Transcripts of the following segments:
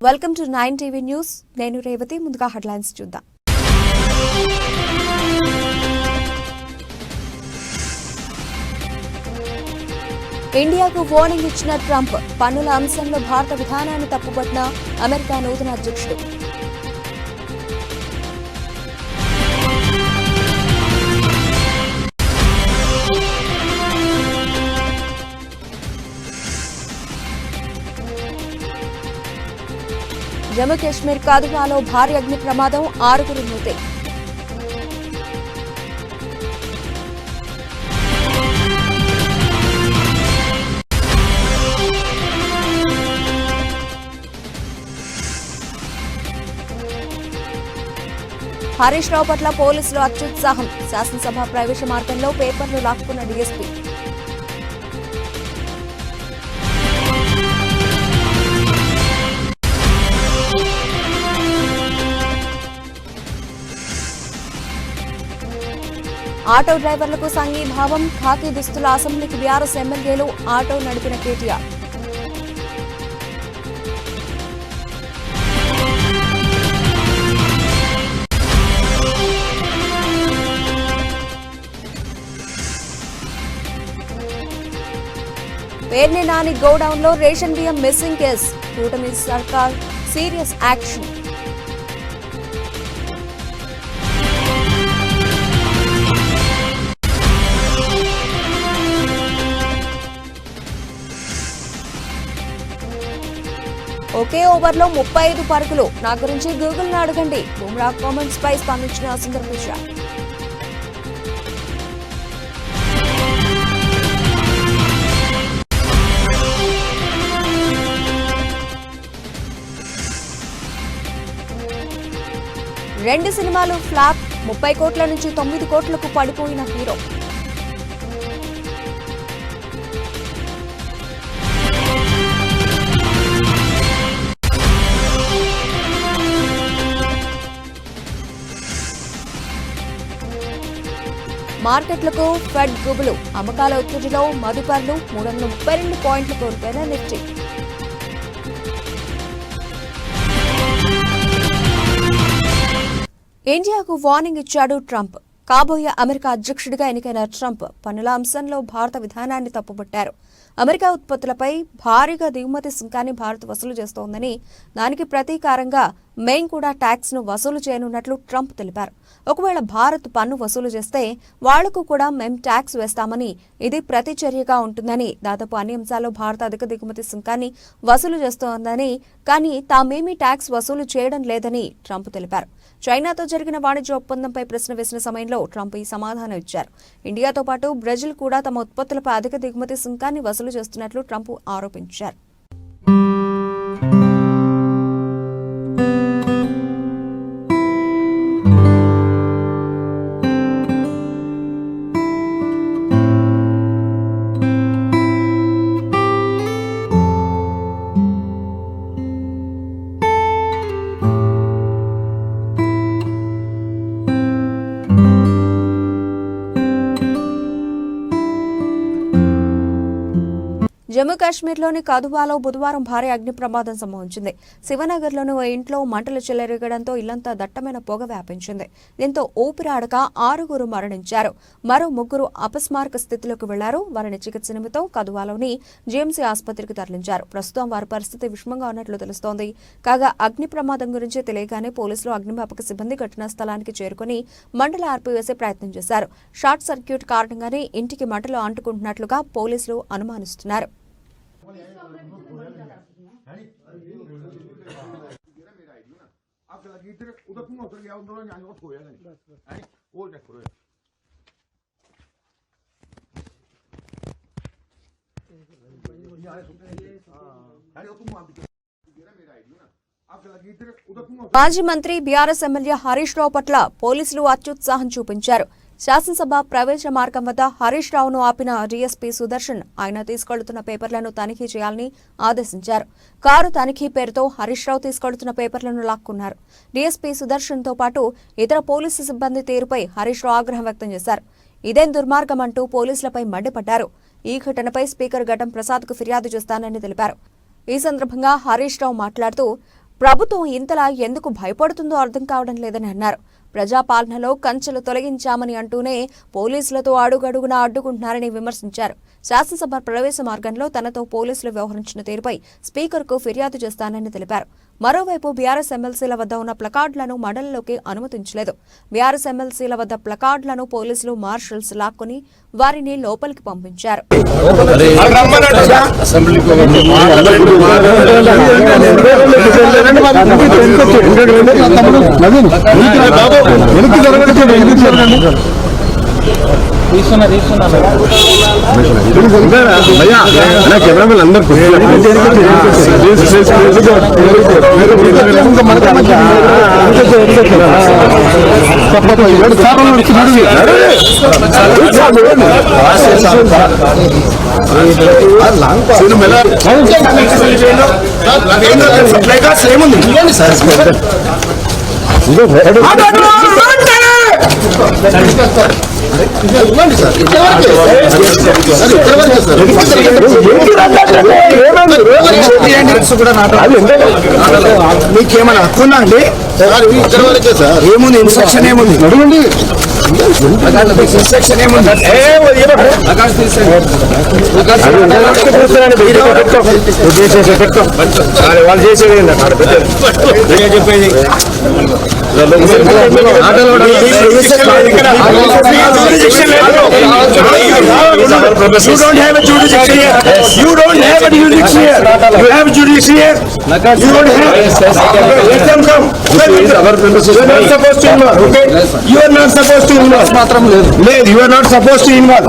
Welcome to 9 TV news. నేను రేవతి. ముందుగా headlines చూద్దాం. ఇండియాకు వార్నింగ్ ఇచ్చిన ట్రంప్, పన్నుల అంశంలో భారత విధానాన్ని తప్పుపట్టిన అమెరికా నూతన అధ్యక్షుడు. జమ్మూ కాశ్మీర్ కాదువాలో భారీ అగ్ని ప్రమాదం, 6 మృతి. హరీష్ రావు పట్ల పోలీసులు అత్యుత్సాహం, శాసనసభ ప్రవేశ మార్గంలో పేపర్లు లాక్కున్న డీఎస్పీ. ఆటో డ్రైవర్లకు సంఘీభావం, ఖాకీ దుస్తుల అసెంబ్లీకి బీఆర్ఎస్ ఎమ్మెల్యేలు, ఆటో నడిపిన కేటీఆర్. పేర్ని నాని గోడౌన్ లో రేషన్ బియ్యం మిస్సింగ్ కేసు, కూటమి సర్కార్ సీరియస్ యాక్షన్. ఒకే ఓవర్లో 35 పరుగులు, నా గురించి గూగుల్ ను అడగండి. బుమ్రా కామెంట్స్ పై స్పందించిన సుందర్ పిచాయ్. రెండు సినిమాలు ఫ్లాప్, 30 కోట్ల నుంచి 9 కోట్లకు పడిపోయిన హీరో. మార్కెట్లకు ఫెడ్ గుబులు, అమ్మకాల ఒత్తిడిలో మదుపర్లు, 332 పాయింట్లు కోల్పోయిన నిఫ్టీ. ఇండియాకు వార్నింగ్ ఇచ్చాడు ట్రంప్. కాబోయే అమెరికా అధ్యక్షుడిగా ఎన్నికైన ట్రంప్ పన్నుల అంశంలో భారత విధానాన్ని తప్పుపట్టారు. అమెరికా ఉత్పత్తులపై భారీగా దిగుమతి సుంకాన్ని భారత్ వసూలు చేస్తోందని, దానికి ప్రతీకారంగా మేం కూడా ట్యాక్స్ ను వసూలు చేయనున్నట్లు ట్రంప్ తెలిపారు. ఒకవేళ భారత్ పన్ను వసూలు చేస్తే వాళ్లకు కూడా మేం ట్యాక్స్ వేస్తామని, ఇది ప్రతిచర్యగా ఉంటుందని, దాదాపు అన్ని అంశాల్లో భారత్ అధిక దిగుమతి సుంకాన్ని వసూలు చేస్తోందని, కానీ తామేమీ ట్యాక్స్ వసూలు చేయడం లేదని ట్రంప్ తెలిపారు. చైనాతో జరిగిన వాణిజ్య ఒప్పందంపై ప్రశ్న వేసిన సమయంలో ట్రంప్ ఈ సమాధానం ఇచ్చారు. ఇండియాతో పాటు బ్రెజిల్ కూడా తమ ఉత్పత్తులపై అధిక దిగుమతి సుంకాన్ని వసూలు చేస్తున్నట్లు ట్రంప్ ఆరోపించారు. జమ్మూ కాశ్మీర్లోని కథువాలో బుధవారం భారీ అగ్ని ప్రమాదం సంభవించింది. శివనగర్లోని ఓ ఇంట్లో మంటలు చెలరేగడంతో ఇల్లంతా దట్టమైన పొగ వ్యాపించింది. దీంతో ఊపిరాడక 6 మరణించారు. మరో 3 అపస్మారక స్థితిలోకి వెళ్లారు. వారిని చికిత్స నిమిత్తం కథువాలోని జీఎంసీ ఆసుపత్రికి తరలించారు. ప్రస్తుతం వారి పరిస్థితి విషమంగా ఉన్నట్లు తెలుస్తోంది. కాగా అగ్ని ప్రమాదం గురించి తెలియగానే పోలీసులు, అగ్నిమాపక సిబ్బంది ఘటనా స్థలానికి చేరుకుని మంటలు ఆర్పివేసే ప్రయత్నం చేశారు. షార్ట్ సర్క్యూట్ కారణంగానే ఇంటికి మంటలు అంటుకుంటున్నట్లుగా పోలీసులు అనుమానిస్తున్నారు. మాజీ మంత్రి బీఆర్ఎస్ ఎమ్మెల్యే హరీష్ రావు పట్ల పోలీసులు అత్యుత్సాహం చూపించారు. శాసనసభ ప్రవేశ మార్గం వద్ద హరీష్ రావును ఆపిన డీఎస్పీ సుదర్శన్ ఆయన తీసుకెళ్తున్న పేపర్లను తనిఖీ చేయాలని ఆదేశించారు. కారు తనిఖీ పేరుతో హరీష్ రావు తీసుకెళ్తున్న పేపర్లను లాక్కున్నారు. డీఎస్పీ సుదర్శన్ తో పాటు ఇతర పోలీసు సిబ్బంది తీరుపై హరీష్ రావు ఆగ్రహం వ్యక్తం చేశారు. ఇదేం దుర్మార్గం అంటూ పోలీసులపై మండిపడ్డారు. ఈ ఘటనపై స్పీకర్ ఘటం ప్రసాద్ కు ఫిర్యాదు చేస్తానని తెలిపారు. ఈ సందర్భంగా హరీష్ రావు మాట్లాడుతూ ప్రభుత్వం ఇంతలా ఎందుకు భయపడుతుందో అర్థం కావడం లేదని అన్నారు. ప్రజాపాలనలో కంచెలు తొలగించామని అంటూనే పోలీసులతో అడుగడుగునా అడ్డుకుంటున్నారని విమర్శించారు. శాసనసభ ప్రవేశ మార్గంలో తనతో పోలీసులు వ్యవహరించిన తీరుపై స్పీకర్కు ఫిర్యాదు చేస్తానని తెలిపారు. మరోవైపు బీఆర్ఎస్ ఎమ్మెల్సీల వద్ద ఉన్న ప్లకార్డులను మండలిలోకి అనుమతించలేదు. బీఆర్ఎస్ ఎమ్మెల్సీల వద్ద ప్లకార్డులను పోలీసులు మార్షల్స్ లాక్కుని వారిని లోపలికి పంపించారు. మీకేమైనా హక్కుందా అండి? ఏముంది ఇన్స్ట్రక్షన్ ఏముంది? ఇన్స్ట్రక్షన్ ఏముంది? వాళ్ళు చేసేది చెప్పేది You don't have a jurisdiction here. You don't have a jurisdiction here. You have jurisdiction here. You don't have. Let them come. You are not supposed to involve. Okay? You are not supposed to involve. You are not supposed to involve.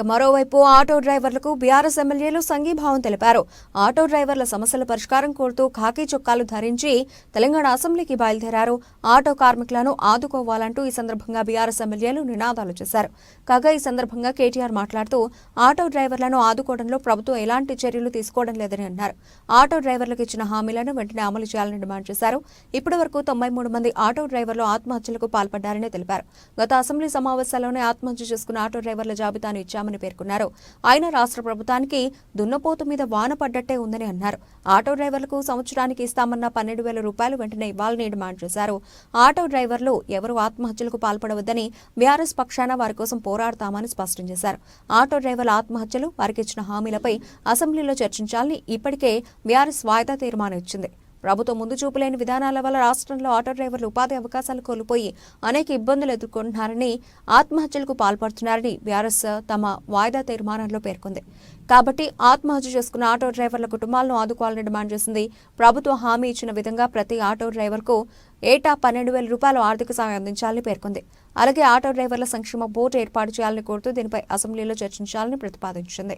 మరోవైపు auto డ్రైవర్లకు BRS ఎమ్మెల్యేలు సంఘీభావం తెలిపారు. Auto డ్రైవర్ల సమస్యల పరిష్కారం కోరుతూ ఖాకీ చొక్కాలు ధరించి తెలంగాణ అసెంబ్లీకి బయలుదేరారు. ఆటో కార్మికులను ఆదుకోవాలంటూ ఈ సందర్భంగా బీఆర్ఎస్ ఎమ్మెల్యేలు నినాదాలు చేశారు. కాగా ఈ సందర్భంగా కేటీఆర్ మాట్లాడుతూ ఆటో డ్రైవర్లను ఆదుకోవడంలో ప్రభుత్వం ఎలాంటి చర్యలు తీసుకోవడం లేదని అన్నారు. ఆటో డ్రైవర్లకు ఇచ్చిన హామీలను వెంటనే అమలు చేయాలని డిమాండ్ చేశారు. ఇప్పటి వరకు 93 మంది ఆటో డ్రైవర్లు ఆత్మహత్యలకు పాల్పడ్డారని తెలిపారు. గత అసెంబ్లీ సమావేశాల్లోనే ఆత్మహత్య చేసుకున్న ఆటో డ్రైవర్ల జాబితాను ఇచ్చామని పేర్కొన్నారు. ఆయన రాష్ట్ర ప్రభుత్వానికి దున్నపోతు మీద వాన పడ్డట్టే ఉందని అన్నారు. ఆటో డ్రైవర్లకు సంవత్సరానికి ఇస్తామన్న 12,000 రూపాయలు వెంటనే ఇవ్వాలని డిమాండ్ చేశారు. ఆటో డ్రైవర్లు ఎవరూ ఆత్మహత్యలకు పాల్పడవద్దని బీఆర్ఎస్ పక్షాన వారి కోసం పోరాడతామని స్పష్టం చేశారు. ఆటో డ్రైవర్ల ఆత్మహత్యలు, వారికి ఇచ్చిన హామీలపై అసెంబ్లీలో చర్చించాలని ఇప్పటికే బీఆర్ఎస్ వాయిదా తీర్మానం ఇచ్చింది. ప్రభుత్వం ముందు చూపులేని విధానాల వల్ల రాష్ట్రంలో ఆటో డ్రైవర్లు ఉపాధి అవకాశాలు కోల్పోయి అనేక ఇబ్బందులు ఎదుర్కొంటున్నారని, ఆత్మహత్యలకు పాల్పడుతున్నారని బీఆర్ఎస్ తమ వాయిదా తీర్మానంలో పేర్కొంది. కాబట్టి ఆత్మహత్య చేసుకున్న ఆటో డ్రైవర్ల కుటుంబాలను ఆదుకోవాలని డిమాండ్ చేసింది. ప్రభుత్వం హామీ ఇచ్చిన విధంగా ప్రతి ఆటో డ్రైవర్కు ఏటా 12,000 రూపాయలు ఆర్థిక సాయం అందించాలని పేర్కొంది. అలాగే ఆటో డ్రైవర్ల సంక్షేమ బోర్డు ఏర్పాటు చేయాలని కోరుతూ దీనిపై అసెంబ్లీలో చర్చించాలని ప్రతిపాదించింది.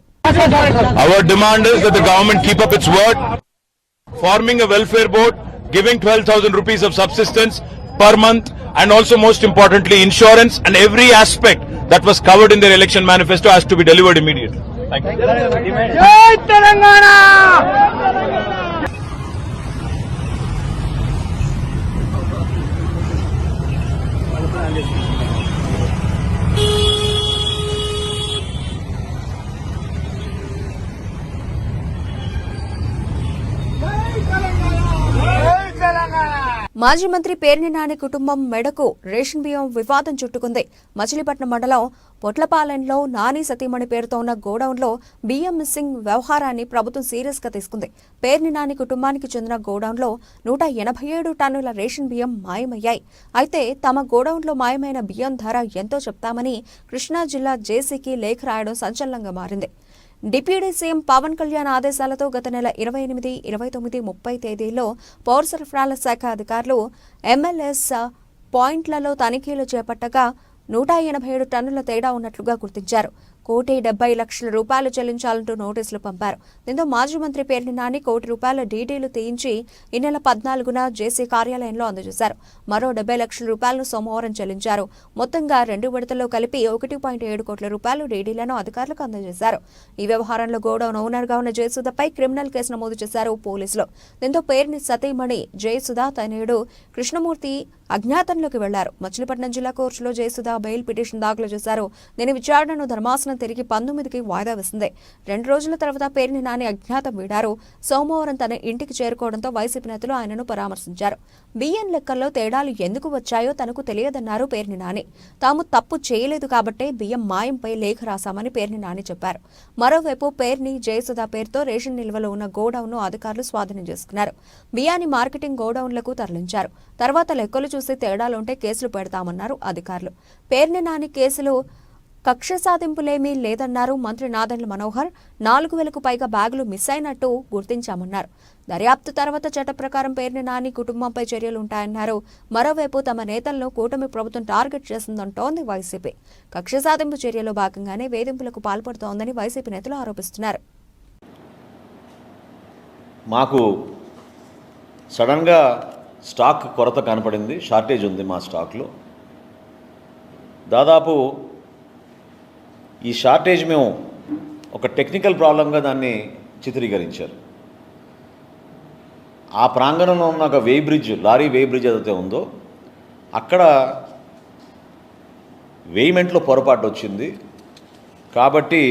Forming a welfare board, giving 12,000 rupees of subsistence per month, and also most importantly insurance, and every aspect that was covered in their election manifesto has to be delivered immediately. Thank you. Jai Telangana! మాజీ మంత్రి పేర్ని నాని కుటుంబం మెడకు ration బియ్యం వివాదం చుట్టుకుంది. మచిలీపట్నం మండలం పొట్లపాలెంలో నాని సతీమణి పేరుతో ఉన్న గోడౌన్లో బియ్యం మిస్సింగ్ వ్యవహారాన్ని ప్రభుత్వం సీరియస్ గా తీసుకుంది. పేర్ని నాని కుటుంబానికి చెందిన గోడౌన్లో 187 టన్నుల రేషన్ బియ్యం మాయమయ్యాయి. అయితే తమ గోడౌన్లో మాయమైన బియ్యం ధర ఎంతో చెప్తామని కృష్ణా జిల్లా జేసీకి లేఖ రాయడం సంచలనంగా మారింది. డిప్యూటీ సీఎం పవన్ కళ్యాణ్ ఆదేశాలతో గత నెల 28, 29, 30 తేదీల్లో పౌర సరఫరాల శాఖ అధికారులు ఎంఎల్ఎస్ పాయింట్లలో తనిఖీలు చేపట్టగా 187 టన్నుల తేడా ఉన్నట్లుగా గుర్తించారు. ₹1,70,00,000 చెల్లించాలంటూ నోటీసులు పంపారు. దీంతో మాజీ మంత్రి పేర్ని నాని ₹1,00,00,000 డీడీలు తీయించి ఈ నెల 14న జేసీ కార్యాలయంలో అందజేశారు. మరో ₹70,00,000 సోమవారం చెల్లించారు. మొత్తంగా 2 విడతల్లో కలిపి ₹1.7 కోట్ల డీడీలను అధికారులకు అందజేశారు. ఈ వ్యవహారంలో గోడౌన్ ఓనర్గా ఉన్న జయసుధపై క్రిమినల్ కేసు నమోదు చేశారు పోలీసులు. దీంతో పేర్ని సతీమణి జయసుధ తనయుడు కృష్ణమూర్తి అజ్ఞాతంలోకి వెళ్లారు. మచిలీపట్నం జిల్లా కోర్టులో జయసుధ బెయిల్ పిటిషన్ దాఖలు చేశారు. దీని విచారణను ధర్మాసనం తిరిగి 19కి వాయిదా వేసింది. 2 రోజుల తర్వాత పేర్ని నాని అజ్ఞాతం వీడారు. సోమవారం తన ఇంటికి చేరుకోవడంతో వైసీపీ నేతలు ఆయనను పరామర్శించారు. బియ్యం లెక్కల్లో తేడాలు ఎందుకు వచ్చాయో తనకు తెలియదన్నారు పేర్ని నాని. తాము తప్పు చేయలేదు కాబట్టే బియ్యం మాయంపై లేఖ రాశామని పేర్ని నాని చెప్పారు. మరోవైపు పేర్ని జయసుధ పేరుతో రేషన్ నిల్వలో ఉన్న గోడౌన్ను అధికారులు స్వాధీనం చేసుకున్నారు. బియ్యాన్ని మార్కెటింగ్ గోడౌన్లకు తరలించారు. తర్వాత లెక్కలు చూసి తేడాలుంటే కేసులు పెడతామన్నారు అధికారులు. పేర్ని నాని కేసులు కక్ష సాధింపులేమీ లేదన్నారు మంత్రి నాదెండ్ల మనోహర్. 4,000కు పైగా బ్యాగులు మిస్ అయినట్టు గుర్తించామన్నారు. దర్యాప్తు తర్వాత చట్ట ప్రకారం పేర్ని నాని కుటుంబంపై చర్యలుంటాయన్నారు. మరోవైపు తమ నేతలను కూటమి ప్రభుత్వం టార్గెట్ చేసిందంటోంది వైసీపీ. కక్ష సాధింపు చర్యలో భాగంగానే వేధింపులకు పాల్పడుతోందని వైసీపీ నేతలు ఆరోపిస్తున్నారు. మాకు సడన్గా స్టాక్ కొరత కనపడింది, షార్టేజ్ ఉంది మా స్టాక్లో. దాదాపు ఈ షార్టేజ్ మేము ఒక టెక్నికల్ ప్రాబ్లంగా దాన్ని చిత్రీకరించారు. ఆ ప్రాంగణంలో ఉన్న ఒక లారీ వే బ్రిడ్జ్ ఏదైతే ఉందో అక్కడ వేయిమెంట్లో పొరపాటు వచ్చింది. కాబట్టి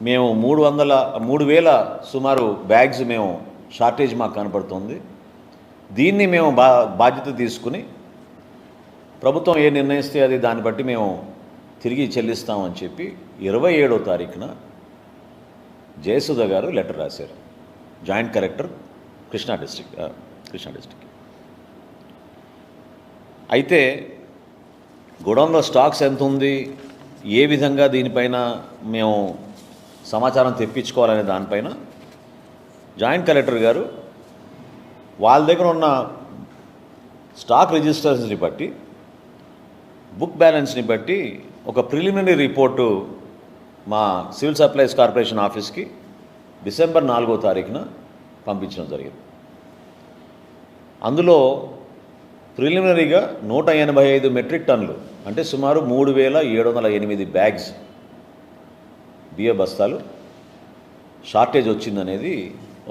మేము 3,000 సుమారు బ్యాగ్స్ మేము షార్టేజ్ మాకు కనపడుతుంది. దీన్ని మేము బాధ్యత తీసుకుని ప్రభుత్వం ఏ నిర్ణయిస్తే అది దాన్ని బట్టి మేము తిరిగి చెల్లిస్తామని చెప్పి 27వ తారీఖున జయసుధ గారు లెటర్ రాశారు. Joint collector Krishna district. అయితే గోడౌన్లో స్టాక్స్ ఎంత ఉంది, ఏ విధంగా దీనిపైన మేము సమాచారం తెప్పించుకోవాలనే దానిపైన జాయింట్ కలెక్టర్ గారు వాళ్ళ దగ్గర ఉన్న స్టాక్ రిజిస్టర్స్ని బట్టి, బుక్ బ్యాలెన్స్ని బట్టి ఒక ప్రిలిమినరీ రిపోర్టు మా సివిల్ సప్లైస్ కార్పొరేషన్ ఆఫీస్కి డిసెంబర్ 4వ తారీఖున పంపించడం జరిగింది. అందులో ప్రిలిమినరీగా 185 మెట్రిక్ టన్నులు అంటే సుమారు 3,708 బ్యాగ్స్ బియ్య బస్తాలు షార్టేజ్ వచ్చిందనేది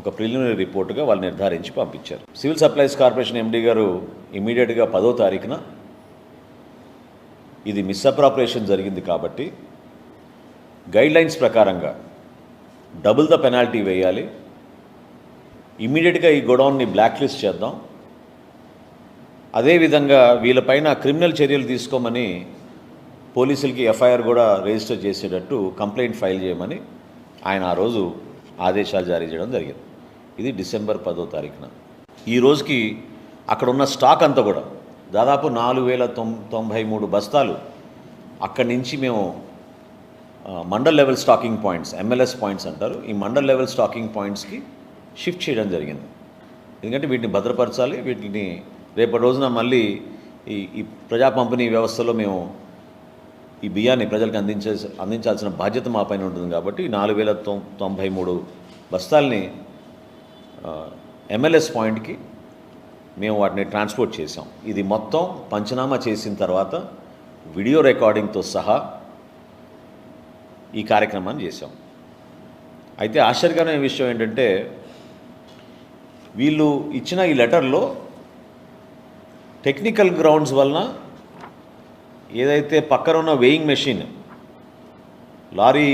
ఒక ప్రిలిమినరీ రిపోర్టుగా వాళ్ళు నిర్ధారించి పంపించారు. సివిల్ సప్లైస్ కార్పొరేషన్ ఎండీ గారు ఇమీడియట్గా 10వ తారీఖున ఇది మిస్అప్రాపరేషన్ జరిగింది కాబట్టి గైడ్లైన్స్ ప్రకారంగా డబుల్ ద పెనాల్టీ వేయాలి, ఇమీడియట్గా ఈ గోడౌన్ని బ్లాక్ లిస్ట్ చేద్దాం, అదేవిధంగా వీళ్ళపైన క్రిమినల్ చర్యలు తీసుకోమని పోలీసులకి ఎఫ్ఐఆర్ కూడా రిజిస్టర్ చేసేటట్టు కంప్లైంట్ ఫైల్ చేయమని ఆయన ఆ రోజు ఆదేశాలు జారీ చేయడం జరిగింది. ఇది డిసెంబర్ 10వ తారీఖున. ఈ రోజుకి అక్కడ ఉన్న స్టాక్ అంతా కూడా దాదాపు 4,093 బస్తాలు అక్కడి నుంచి మేము mandal level stacking points, MLS points అంటారు, ఈ మండల్ లెవెల్ స్టాకింగ్ పాయింట్స్కి షిఫ్ట్ చేయడం జరిగింది. ఎందుకంటే వీటిని భద్రపరచాలి, వీటిని రేపటి రోజున మళ్ళీ ఈ ప్రజా పంపిణీ వ్యవస్థలో మేము ఈ బియ్యాన్ని ప్రజలకు అందించాల్సిన బాధ్యత మా పైన ఉంటుంది. కాబట్టి 4,093 బస్తాల్ని ఎంఎల్ఎస్ పాయింట్కి మేము వాటిని ట్రాన్స్పోర్ట్ చేసాం. ఇది మొత్తం పంచనామా చేసిన తర్వాత వీడియో రికార్డింగ్తో సహా ఈ కార్యక్రమాన్ని చేసాం. అయితే ఆశ్చర్యకరమైన విషయం ఏంటంటే వీళ్ళు ఇచ్చిన ఈ లెటర్లో టెక్నికల్ గ్రౌండ్స్ వలన ఏదైతే పక్కన ఉన్న వేయింగ్ మెషిన్ లారీ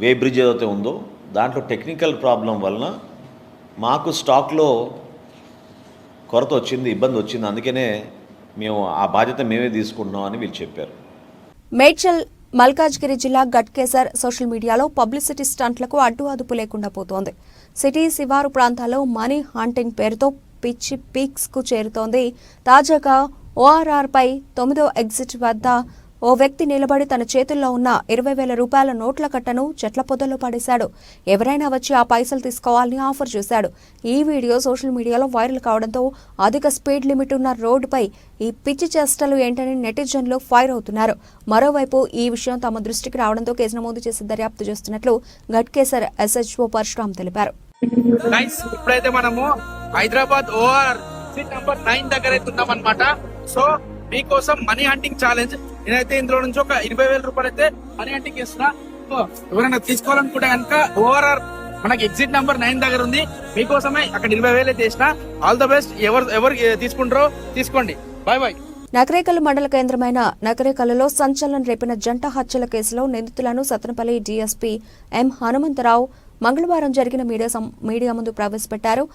వే బ్రిడ్జ్ ఏదైతే ఉందో దాంట్లో టెక్నికల్ ప్రాబ్లం వలన మాకు స్టాక్లో కొరత వచ్చింది, ఇబ్బంది వచ్చింది, అందుకనే మేము ఆ బాధ్యత మేమే తీసుకుంటున్నాం అని వీళ్ళు చెప్పారు. మేడ్చల్ మల్కాజ్గిరి జిల్లా గట్కేసర్ సోషల్ మీడియాలో పబ్లిసిటీ స్టంట్లకు అడ్డు అదుపు లేకుండా పోతోంది. సిటీ శివారు ప్రాంతాల్లో మనీ హాంటింగ్ పేరుతో పిచ్చి పీక్స్ కు చేరుతోంది. తాజాగా ఓఆర్ఆర్ పై 9వ ఎగ్జిట్ వద్ద ఓ వ్యక్తి నిలబడి తన చేతుల్లో ఉన్న 20,000 రూపాయల నోట్ల కట్టను చెట్ల పొదల్లో పడేశాడు. ఎవరైనా వచ్చి ఆ పైసలు తీసుకోవాలని ఆఫర్ చేశాడు. ఈ వీడియో సోషల్ మీడియాలో వైరల్ కావడంతో అధిక స్పీడ్ లిమిట్ ఉన్న రోడ్డుపై ఈ పిచ్చి చేష్టలు ఏంటని నెటిజన్లు ఫైర్ అవుతున్నారు. మరోవైపు ఈ విషయం తమ దృష్టికి రావడంతో కేసు నమోదు చేసి దర్యాప్తు చేస్తున్నట్లు గట్కేసర్ SHO పరశురామ్ తెలిపారు. ఇప్పుడైతే మనము హైదరాబాద్ ఓఆర్ సీట్ నంబర్ 9 దగ్గర అయితే ఉన్నాం అనమాట. సో మీకోసం మనీ హంటింగ్ ఛాలెంజ్. నేనైతే ఇందులో నుంచి ఒక 20,000 రూపాయలు అయితే మనీ హంటింగ్ చేస్తున్నా. సో ఎవరైనా తీసుకోవాలనుకుంటే కనుక ఓఆర్ఆర్ మనకి ఎగ్జిట్ నంబర్ 9 దగ్గర ఉంది. మీకోసమే అక్కడ 20,000 అయితే చేసిన. All the best. ఎవరు తీసుకుంటారో తీసుకోండి. Bye bye. నకరేకల్ మండల కేంద్రమైన నకరేకల్లో సంచలనం రేపిన జంట హత్యల కేసులో నిందితులను సత్తెనపల్లి DSP M హనుమంతరావు మంగళవారం జరిగిన మీడియా ముందు ప్రవేశపెట్టారు.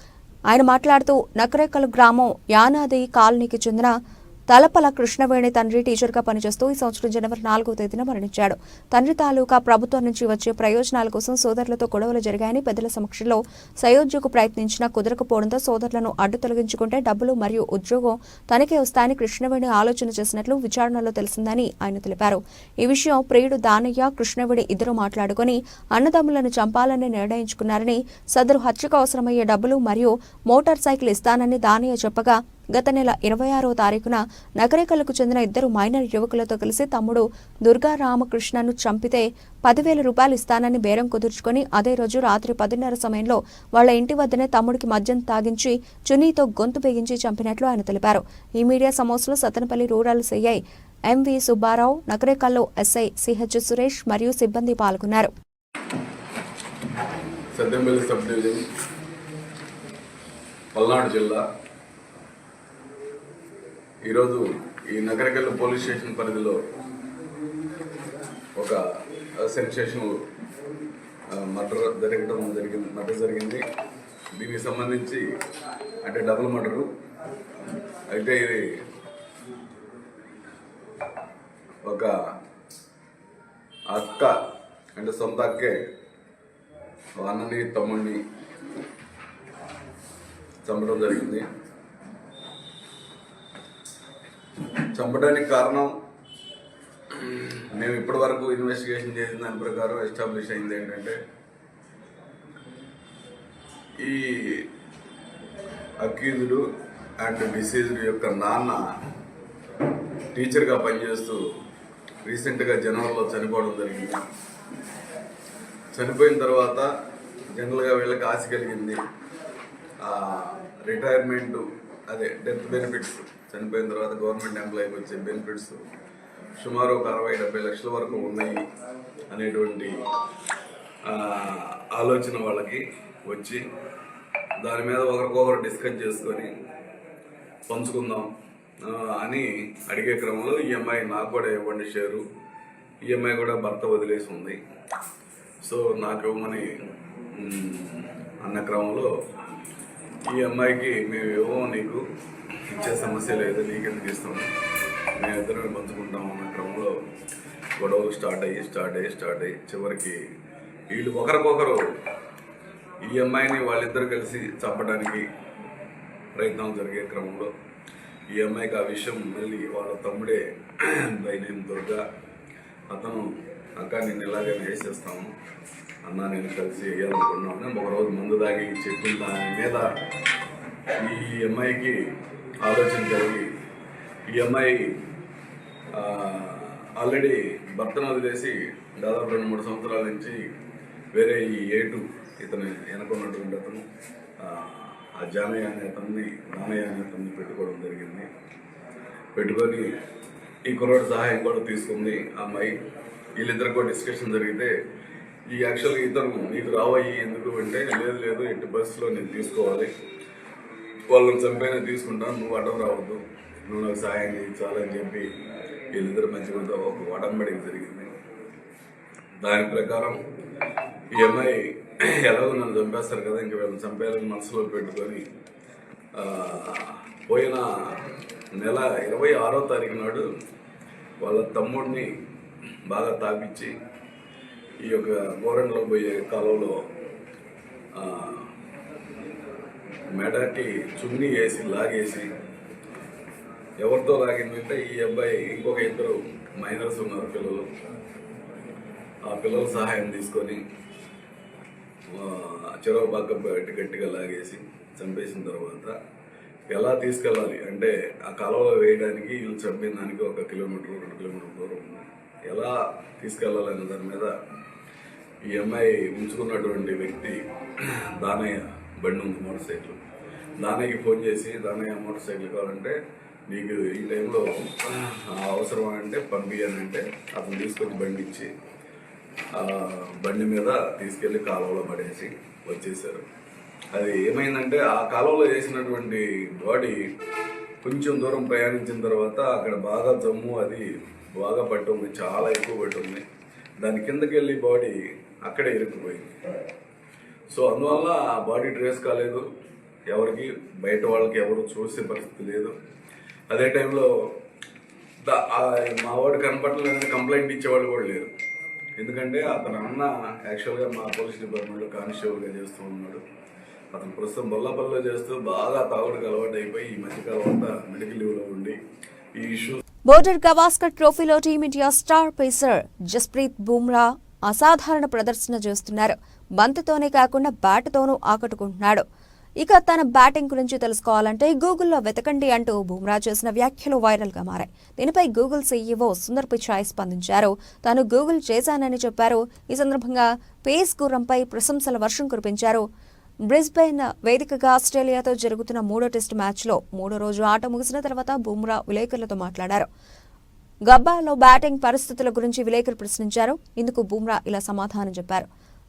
ఆయన మాట్లాడుతూ నకరేకల్ గ్రామం యానాది కాలనీకి చెందిన తలపల కృష్ణవేణి తండ్రి టీచర్గా పనిచేస్తూ ఈ సంవత్సరం జనవరి 4వ తేదీన మరణించాడు. తండ్రి తాలూకా ప్రభుత్వం నుంచి వచ్చే ప్రయోజనాల కోసం సోదరులతో గొడవలు జరిగాయని పెద్దల సమక్షంలో సయోధ్యకు ప్రయత్నించినా కుదరకపోవడంతో సోదరులను అడ్డు తొలగించుకుంటే డబ్బులు మరియు ఉద్యోగం తనకే వస్తాయని కృష్ణవేణి ఆలోచన చేసినట్లు విచారణలో తెలిసిందని ఆయన తెలిపారు. ఈ విషయం ప్రియుడు దానయ్య, కృష్ణవేణి ఇద్దరు మాట్లాడుకుని అన్నదమ్ములను చంపాలని నిర్ణయించుకున్నారని, సదరు హత్యకు అవసరమయ్యే డబ్బులు మరియు మోటార్ సైకిల్ ఇస్తానని దానయ్య చెప్పగా గత నెల 26వ తారీఖున నకరేకల్కు చెందిన ఇద్దరు మైనర్ యువకులతో కలిసి తమ్ముడు దుర్గా రామకృష్ణను చంపితే 10,000 రూపాయలు ఇస్తానని బేరం కుదుర్చుకుని అదే రోజు రాత్రి 10:30 సమయంలో వాళ్ల ఇంటి వద్దనే తమ్ముడికి మద్యం తాగించి చున్నీతో గొంతు బిగించి చంపినట్లు ఆయన తెలిపారు. ఈ మీడియా సమావేశంలో Sattenapalli rural CI MV Subbarao, నకరేకల్లో SI CH సురేష్ మరియు సిబ్బంది పాల్గొన్నారు. సత్తెనపల్లి సబ్ డివిజన్, పల్నాడు జిల్లా. ఈరోజు ఈ నకరేకల్ పోలీస్ స్టేషన్ పరిధిలో ఒక సెన్సేషనల్ మర్డర్ జరిగింది. దీనికి సంబంధించి అంటే డబుల్ మర్డరు. అయితే ఇది ఒక అక్క అంటే సొంత అక్కే అన్నని తమ్ముడిని చంపడం జరిగింది. చంపడానికి కారణం మేము ఇప్పటి వరకు ఇన్వెస్టిగేషన్ చేసిన దాని ప్రకారం ఎస్టాబ్లిష్ అయింది ఏంటంటే, ఈ అక్యూజ్డ్ అండ్ డిసీజ్డ్ యొక్క నాన్న టీచర్గా పనిచేస్తూ రీసెంట్గా జనవరిలో చనిపోవడం జరిగింది. చనిపోయిన తర్వాత జనరల్గా వీళ్ళకి ఆశ కలిగింది రిటైర్మెంట్, అదే డెత్ బెనిఫిట్స్. చనిపోయిన తర్వాత గవర్నమెంట్ ఎంప్లాయీకి వచ్చే బెనిఫిట్స్ సుమారు ఒక 60-70 లక్షల వరకు ఉన్నాయి అనేటువంటి ఆలోచన వాళ్ళకి వచ్చి దాని మీద ఒకరికొకరు డిస్కస్ చేసుకొని పంచుకుందాం అని అడిగే క్రమంలో EMI నాకు కూడా ఇవ్వండి షేరు, EMI కూడా భర్త వదిలేసి ఉంది, సో నాకు ఇవ్వమని అన్న క్రమంలో EMIకి మేము ఇవ్వము, నీకు ఇచ్చే సమస్య లేదు, నీకెందుకు ఇస్తాము, మేమిద్దరమే పంచుకుంటాం అన్న క్రమంలో గొడవలు స్టార్ట్ అయ్యి చివరికి వీళ్ళు ఒకరికొకరు EMIని వాళ్ళిద్దరు కలిసి చంపడానికి ప్రయత్నం జరిగే క్రమంలో EMIకి ఆ విషయం మళ్ళీ వాళ్ళ తమ్ముడే బైనేని దుర్గా, అతను అక్క నేను ఇలాగైనా వేసేస్తాము అన్న, నేను కలిసి వేయాలనుకున్నాను. ఒకరోజు ముందు దాగి చెప్పిన దాని మీద ఈ EMIకి ఆలోచన కలిగి EMI ఆల్రెడీ భర్తను వదిలేసి దాదాపు 2-3 సంవత్సరాల నుంచి వేరే ఈ ఏటు ఇతను వెనుకున్నటువంటి అతను ఆ జానయ్య అనే అతన్ని పెట్టుకోవడం జరిగింది. పెట్టుకొని ఈ కుర్రాడు సహాయం కూడా తీసుకుంది అమ్మాయి. వీళ్ళిద్దరికి కూడా డిస్కషన్ జరిగితే ఈ యాక్చువల్గా ఇతను నీకు రావయ్యి ఎందుకు అంటే, లేదు ఎట్టి బస్సులో నేను తీసుకోవాలి, వాళ్ళని చంపైనా తీసుకుంటాను, నువ్వు అడ్డం రావద్దు, నువ్వు నాకు సహాయం చేయించాలని చెప్పి వీళ్ళిద్దరు మంచిగా ఒక వడంబడికి జరిగింది. దాని ప్రకారం EMI ఎలాగో నన్ను చంపేస్తారు కదా, ఇంక వీళ్ళని చంపేయాలని మనసులో పెట్టుకొని పోయిన నెల 26వ తారీఖు నాడు వాళ్ళ తమ్ముడిని బాగా తాపించి ఈ యొక్క గోరంలో పోయే కాలంలో మెడకి చున్నీ వేసి లాగేసి, ఎవరితో లాగిందంటే ఈ అబ్బాయి ఇంకొక ఇద్దరు మైనర్స్ ఉన్నారు పిల్లలు. ఆ పిల్లల సహాయం తీసుకొని చెరువు పక్క గట్టిగా లాగేసి చంపేసిన తర్వాత ఎలా తీసుకెళ్ళాలి అంటే ఆ కాలువలో వేయడానికి వీళ్ళు చంపిన దానికి 1 కిలోమీటర్ 2 కిలోమీటర్ దూరం ఉంది. ఎలా తీసుకెళ్లాలనే దాని మీద ఈ అమ్మాయి ఉంచుకున్నటువంటి వ్యక్తి దానయ్య బండి ఉంది, మోటార్ సైకిల్. దానయ్యకి ఫోన్ చేసి, దానయ్య మోటార్ సైకిల్ కావాలంటే నీకు ఈ టైంలో అవసరం అంటే పంపించానంటే అతను తీసుకొని బండి ఇచ్చి బండి మీద తీసుకెళ్లి కాలువలో పడేసి వచ్చేసారు. అది ఏమైందంటే ఆ కాలువలో వేసినటువంటి బాడీ కొంచెం దూరం ప్రయాణించిన తర్వాత అక్కడ బాగా జమ్ము అది బాగా పట్టుంది, చాలా ఎక్కువ పట్టుంది. దాని కిందకి వెళ్ళి బాడీ అక్కడే ఇరుక్కుపోయింది. సో అందువల్ల ఆ బాడీ ట్రేస్ కాలేదు, ఎవరికి బయట వాళ్ళకి ఎవరు చూసే పరిస్థితి లేదు. అదే టైంలో మా వాడు కనపడలేదని కంప్లైంట్ ఇచ్చేవాళ్ళు కూడా లేరు. ఎందుకంటే అతను అన్న యాక్చువల్గా మా పోలీస్ డిపార్ట్మెంట్లో కానిస్టేబుల్గా చేస్తూ ఉన్నాడు. అతను ప్రస్తుతం బొల్లపల్లిలో చేస్తూ బాగా తాగుడుకు అలవాటు అయిపోయి ఈ మధ్యకాలం అంతా మెడికల్ లీవ్లో ఉండి ఈ ఇష్యూ. బోర్డర్ గవాస్కర్ ట్రోఫీలో team India star pacer Jasprit Bumrah అసాధారణ ప్రదర్శన చేస్తున్నారు. బంతితోనే కాకుండా బ్యాట్తోనూ ఆకట్టుకుంటున్నాడు. ఇక తన బ్యాటింగ్ గురించి తెలుసుకోవాలంటే గూగుల్లో వెతకండి అంటూ బుమ్రా చేసిన వ్యాఖ్యలు వైరల్ గా మారాయి. దీనిపై గూగుల్ సీఈఓ సుందర్ పిచాయ్ స్పందించారు. తాను గూగుల్ చేశానని చెప్పారు. ఈ సందర్భంగా పేస్ గుర్రంపై ప్రశంసల వర్షం కురిపించారు. బ్రిస్బెన్ వేదికగా ఆస్ట్రేలియాతో జరుగుతున్న 3వ టెస్టు మ్యాచ్లో 3వ రోజు ఆట ముగిసిన తర్వాత బుమ్రా విలేకరులతో మాట్లాడారు. గబ్బాలో బ్యాటింగ్ పరిస్థితుల గురించి విలేకరులు ప్రశ్నించారు. ఇందుకు బుమ్రా ఇలా సమాధానం చెప్పారు.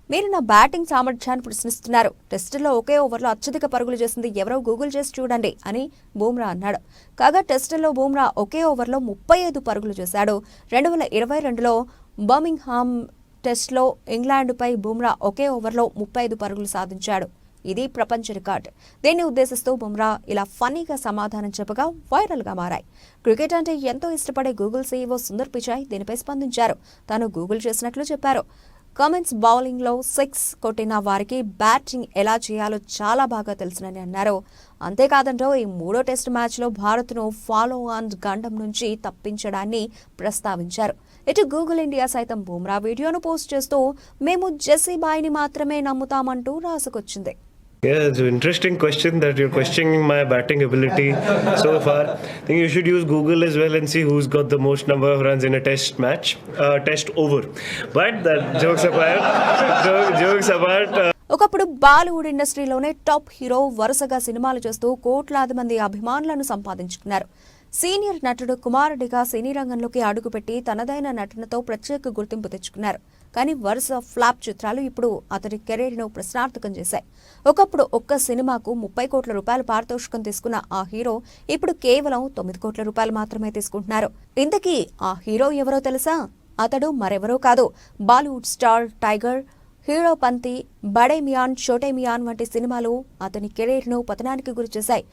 మీరు నా బ్యాటింగ్ సామర్థ్యాన్ని ప్రశ్నిస్తున్నారు. టెస్టులో ఒకే ఓవర్లో అత్యధిక పరుగులు చేసింది ఎవరో గూగుల్ చేసి చూడండి అని బుమ్రా అన్నాడు. కాగా టెస్టులో బుమ్రా ఒకే ఓవర్లో 35 పరుగులు చేశాడు. 2022లో బర్మింగ్హామ్ టెస్టులో ఇంగ్లాండ్పై బుమ్రా ఒకే ఓవర్లో 35 పరుగులు సాధించాడు. ఇది ప్రపంచ రికార్డు. దీన్ని ఉద్దేశిస్తూ బుమ్రా ఇలా ఫన్నీగా సమాధానం చెప్పగా వైరల్ గా మారాయి. క్రికెట్ అంటే ఎంతో ఇష్టపడే గూగుల్ సీఈఓ సుందర్ పిచాయ్ దీనిపై స్పందించారు. తాను గూగుల్ చేసినట్లు చెప్పారు. కామెంట్స్ బౌలింగ్ లో 6 కొట్టిన వారికి బ్యాటింగ్ ఎలా చేయాలో చాలా బాగా తెలుసునని అన్నారు. అంతేకాదంటూ ఈ 3వ టెస్ట్ మ్యాచ్లో భారత్ను ఫాలో ఆన్ గండం నుంచి తప్పించడాన్ని ప్రస్తావించారు. ఇటు గూగుల్ ఇండియా సైతం బుమ్రా వీడియోను పోస్ట్ చేస్తూ మేము జెస్సీ బాయ్ని మాత్రమే నమ్ముతామంటూ రాసుకొచ్చింది. Yeah, it's an interesting question that you're questioning my batting ability so far. I think you should use Google as well and see who's got the most number of runs in a test match, test over. But that jokes apart. ఒకప్పుడు Bollywood ఇండస్ట్రీలోనే top hero వరుసగా సినిమాలు చేస్తూ కోట్లాది మంది అభిమానులను సంపాదించుకున్నారు. Senior నటుడు కుమారుడిగా సినీ రంగంలోకి అడుగుపెట్టి తనదైన నటనతో ప్రత్యేక గుర్తింపు తెచ్చుకున్నారు. కానీ వరుస ఫ్లాప్ చిత్రాలు ఇప్పుడు అతడి కెరీర్ను ప్రశ్నార్థకం చేశాయి. ఒకప్పుడు ఒక్క సినిమాకు 30 కోట్ల రూపాయల పారితోషికం తీసుకున్న ఆ హీరో ఇప్పుడు కేవలం 9 కోట్ల రూపాయలు మాత్రమే తీసుకుంటున్నారు. ఇంతకీ ఆ హీరో ఎవరో తెలుసా? అతడు మరెవరో కాదు, బాలీవుడ్ స్టార్ టైగర్. హీరో పంతి, బడే మియాన్, చోటే మియాన్ వంటి సినిమాలు అతని కెరీర్ను పతనానికి గురిచేశాయి.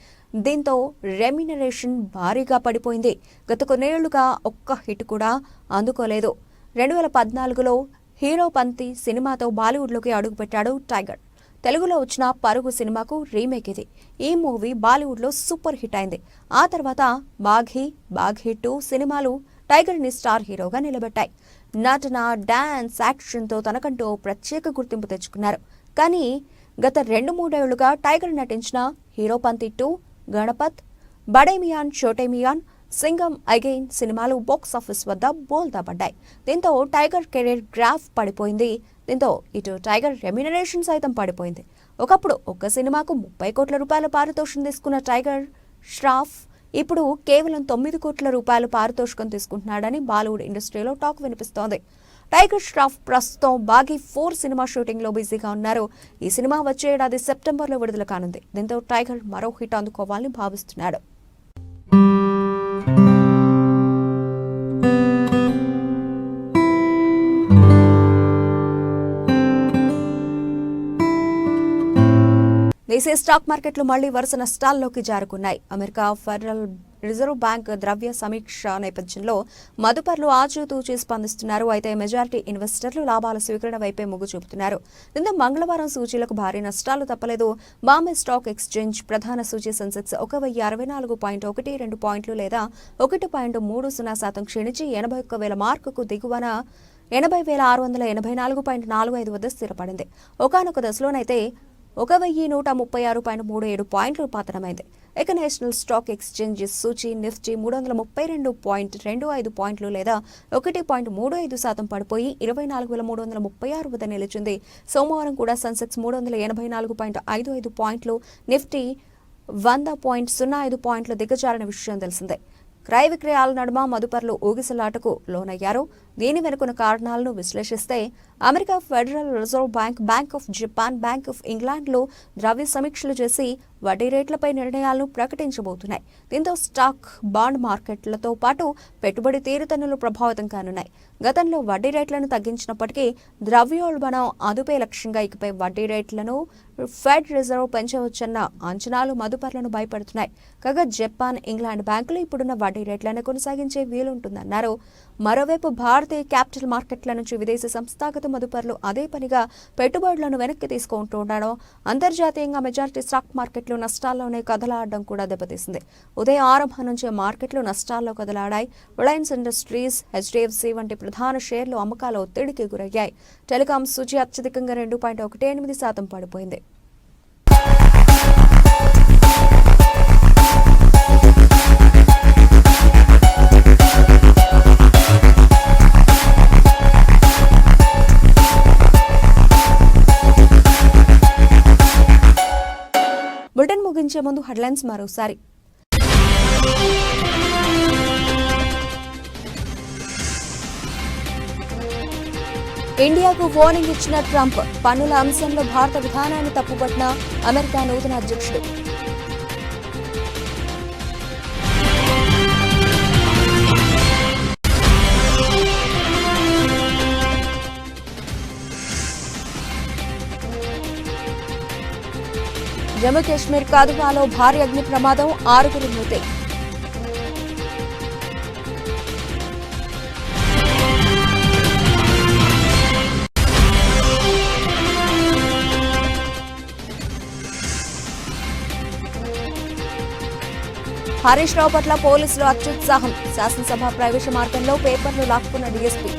దీంతో రెమ్యునరేషన్ భారీగా పడిపోయింది. గత కొన్నేళ్లుగా ఒక్క హిట్ కూడా అందుకోలేదు. 2014లో హీరో పంతి సినిమాతో బాలీవుడ్లోకి అడుగుపెట్టాడు టైగర్. తెలుగులో వచ్చిన పరుగు సినిమాకు రీమేక్ ఇది. ఈ మూవీ బాలీవుడ్లో సూపర్ హిట్ అయింది. ఆ తర్వాత బాఘీ, బాఘీ 2 సినిమాలు టైగర్ని స్టార్ హీరోగా నిలబెట్టాయి. నటన, డాన్స్, యాక్షన్తో తనకంటూ ప్రత్యేక గుర్తింపు తెచ్చుకున్నారు. కానీ గత 2-3 ఏళ్లుగా టైగర్ నటించిన హీరో పంతి 2, గణపత్, బడే మియాన్, చోటే మియాన్, సింగం అగైన్ సినిమాలు బాక్సాఫీస్ వద్ద బోల్తా పడ్డాయి. దీంతో టైగర్ కెరీర్ గ్రాఫ్ పడిపోయింది. దీంతో ఇటు టైగర్ రెమ్యునరేషన్ సైతం పడిపోయింది. ఒకప్పుడు ఒక్క సినిమాకు 30 కోట్ల రూపాయల పారితోషికం తీసుకున్న టైగర్ ష్రాఫ్ ఇప్పుడు కేవలం 9 కోట్ల రూపాయల పారితోషికం తీసుకుంటున్నాడని బాలీవుడ్ ఇండస్ట్రీలో టాక్ వినిపిస్తోంది. టైగర్ ష్రాఫ్ ప్రస్తుతం బాఘీ 4 సినిమా షూటింగ్ లో బిజీగా ఉన్నారు. ఈ సినిమా వచ్చే ఏడాది సెప్టెంబర్లో విడుదల కానుంది. దీంతో టైగర్ మరో హిట్ అందుకోవాలని భావిస్తున్నాడు. దేశీయ స్టాక్ మార్కెట్లు మళ్లీ వరుస నష్టాల్లోకి జారుకున్నాయి. అమెరికా ఫెడరల్ రిజర్వ్ బ్యాంక్ ద్రవ్య సమీక్ష నేపథ్యంలో మదుపర్లు ఆచూతూచి స్పందిస్తున్నారు. అయితే మెజారిటీ ఇన్వెస్టర్లు లాభాల స్వీకరణ వైపే మొగ్గు చూపుతున్నారు. దీంతో మంగళవారం సూచీలకు భారీ నష్టాలు తప్పలేదు. బాంబే స్టాక్ ఎక్స్చేంజ్ ప్రధాన సూచీ సెన్సెక్స్ 1064.12 పాయింట్లు లేదా 1.30% క్షీణించి 81,000 మార్కుకు దిగువన 80,684.45 వద్ద స్థిరపడింది. ఒకానొక దశలోనైతే 1,136.37 పాయింట్లు పతనమైంది. ఇక నేషనల్ స్టాక్ ఎక్స్చేంజ్ సూచీ నిఫ్టీ 332.25 పాయింట్లు లేదా 1.35% పడిపోయి 24,336 వద్ద నిలిచింది. సోమవారం కూడా సెన్సెక్స్ 384.55 పాయింట్లు, నిఫ్టీ 100.05 పాయింట్లు దిగజారిన విషయం తెలిసిందే. క్రయ విక్రయాల నడుమ మదుపర్లు ఊగిసలాటకు లోనయ్యారు. దీని వెనుకున్న కారణాలను విశ్లేషిస్తే America Federal Reserve Bank, Bank of Japan, Bank of ఇంగ్లాండ్లో ద్రవ్య సమీక్షలు చేసి వడ్డీ రేట్లపై నిర్ణయాలను ప్రకటించబోతున్నాయి. దీంతో స్టాక్, బాండ్ మార్కెట్లతో పాటు పెట్టుబడి తీరుతెన్నులు ప్రభావితం కానున్నాయి. గతంలో వడ్డీ రేట్లను తగ్గించినప్పటికీ ద్రవ్యోల్బణం అదుపే లక్ష్యంగా ఇకపై వడ్డీ రేట్లను ఫెడ్ రిజర్వ్ పెంచవచ్చన్న అంచనాలు మదుపర్లను భయపెడుతున్నాయి. కాగా జపాన్, ఇంగ్లాండ్ బ్యాంకులు ఇప్పుడున్న వడ్డీ రేట్లను కొనసాగించే వీలుంటుందన్నారు. మరోవైపు భారతీయ క్యాపిటల్ మార్కెట్ల నుంచి విదేశీ సంస్థాగత మదుపర్లు అదే పనిగా పెట్టుబడులను వెనక్కి తీసుకుంటుండడం, అంతర్జాతీయంగా మెజారిటీ స్టాక్ మార్కెట్లు నష్టాల్లోనే కదలాడడం కూడా దెబ్బతీసింది. ఉదయం ఆరంభం నుంచే మార్కెట్లు నష్టాల్లో కదలాడాయి. రిలయన్స్ ఇండస్ట్రీస్, హెచ్డిఎఫ్సి వంటి ప్రధాన షేర్లు అమ్మకాల ఒత్తిడికి గురయ్యాయి. టెలికాం సూచీ అత్యధికంగా 2.18% పడిపోయింది. బులెటిన్ ముగించే ముందు హెడ్లైన్స్ మరోసారి. ఇండియాకు వార్నింగ్ ఇచ్చిన ట్రంప్, పన్నుల అంశంలో భారత విధానాన్ని తప్పుపట్టిన అమెరికా నూతన అధ్యక్షుడు. జమ్మూ కాశ్మీర్ కథువాలో భారీ అగ్ని ప్రమాదం, 6 మృతి. హరీష్ రావు పట్ల పోలీసులు అత్యుత్సాహం, శాసనసభ ప్రవేశ మార్గంలో పేపర్లు లాక్కున్న డీఎస్పీ.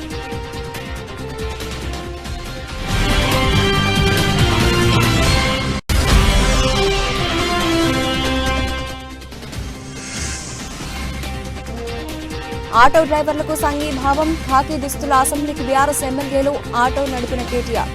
ఆటో డ్రైవర్లకు సంఘీభావం, ఖాకీ దుస్తుల అసెంబ్లీకి బీఆర్ఎస్ ఎమ్మెల్యేలు, ఆటో నడిపిన కేటీఆర్.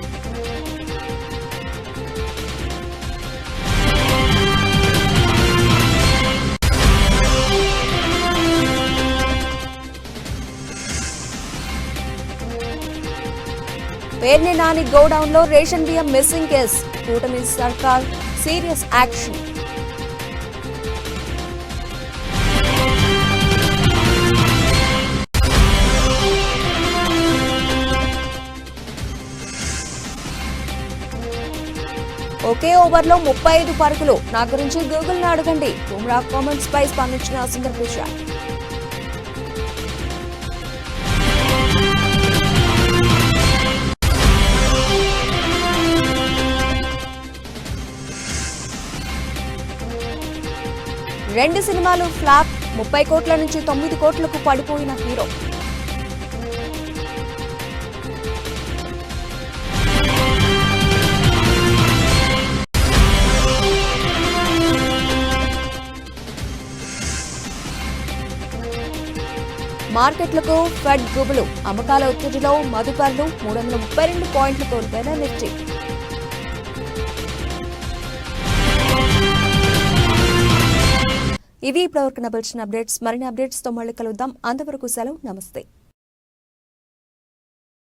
పేర్ని నాని గోడౌన్లో రేషన్ బియ్యం మిస్సింగ్ కేసు, కూటమి సర్కార్ సీరియస్ యాక్షన్. ఒకే ఓవర్లో 35 పరుగులు, నా గురించి గూగుల్ని అడగండి. బుమ్రా కామెంట్స్ పై స్పందించిన సుందర్ పిచాయ్. రెండు సినిమాలు ఫ్లాప్, 30 కోట్ల నుంచి 9 కోట్లకు పడిపోయిన హీరో. మార్కెట్లకు ఫెడ్ గుబులు, అమ్మకాల ఒత్తిడిలో మదుపర్లు 332 పాయింట్లు కోల్పోయిన నిఫ్టీ. ఇవి ఇప్పటివరకు నా బులెటిన్ అప్డేట్స్. మరిన్ని అప్డేట్స్తో మళ్ళీ కలుద్దాం. అంతవరకు సెలవు, నమస్తే.